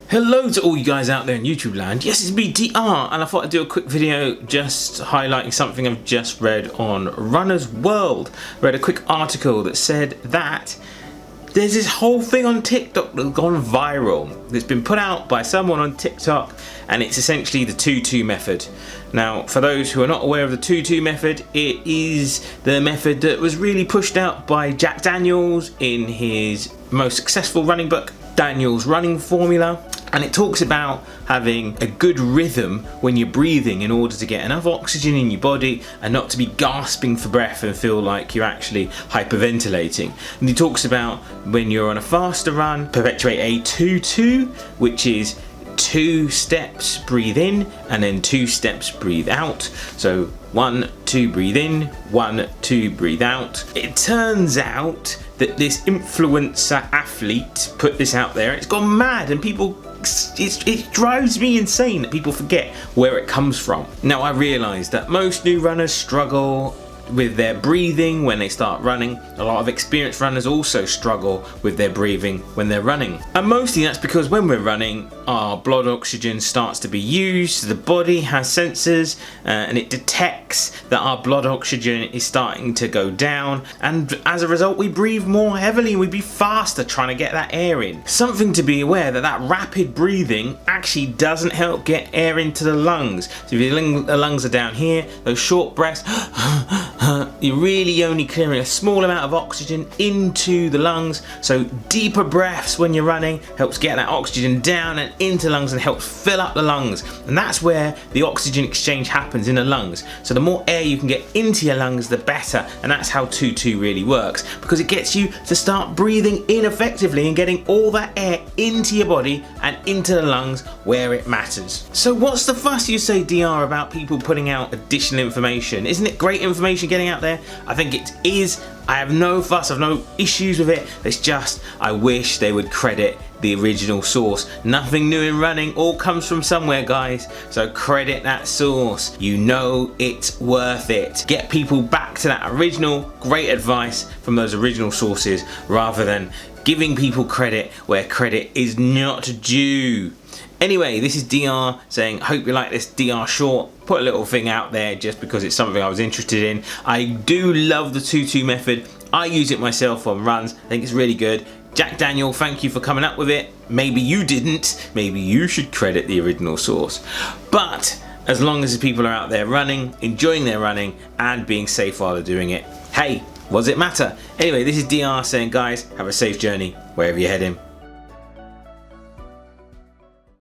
Hello to all you guys out there in YouTube land. Yes, it's me, DR, and I thought I'd do a quick video just highlighting something I've just read on Runner's World. Read a quick article that said that there's this whole thing on TikTok that's gone viral. It's been put out by someone on TikTok, and it's essentially the 2-2 method. Now, for those who are not aware of the 2-2 method, it is the method that was really pushed out by Jack Daniels in his most successful running book, Daniel's Running Formula. And it talks about having a good rhythm when you're breathing in order to get enough oxygen in your body and not to be gasping for breath and feel like you're actually hyperventilating. And he talks about when you're on a faster run, perpetuate a 2-2, which is 2 steps breathe in and then 2 steps breathe out. So 1, 2 breathe in, 1, 2 breathe out. It turns out that this influencer athlete put this out there. It's gone mad and people, it drives me insane that people forget where it comes from. Now I realise that most new runners struggle with their breathing when they start running. A lot of experienced runners also struggle with their breathing when they're running. And mostly that's because when we're running, our blood oxygen starts to be used. The body has sensors and it detects that our blood oxygen is starting to go down, and as a result we breathe more heavily and we be faster trying to get that air in. Something to be aware that rapid breathing actually doesn't help get air into the lungs. So if the lungs are down here, those short breaths, you're really only clearing a small amount of oxygen into the lungs. So deeper breaths when you're running helps get that oxygen down and into lungs and helps fill up the lungs, and that's where the oxygen exchange happens, in the lungs. So the more air you can get into your lungs, the better, and that's how 2-2 really works, because it gets you to start breathing in effectively and getting all that air into your body and into the lungs where it matters. So what's the fuss, you say, DR, about people putting out additional information? Isn't it great information getting out there? I think it is. I have no fuss, I've no issues with it. It's just, I wish they would credit the original source. Nothing new in running, all comes from somewhere, guys. So credit that source. You know it's worth it. Get people back to that original great advice from those original sources, rather than giving people credit where credit is not due. Anyway, this is DR saying, hope you like this DR short. Put a little thing out there just because it's something I was interested in. I do love the 2-2 method. I use it myself on runs. I think it's really good. Jack Daniel, thank you for coming up with it. Maybe you didn't. Maybe you should credit the original source. But as long as the people are out there running, enjoying their running, and being safe while they're doing it, hey, what does it matter? Anyway, this is DR saying, guys, have a safe journey wherever you're heading.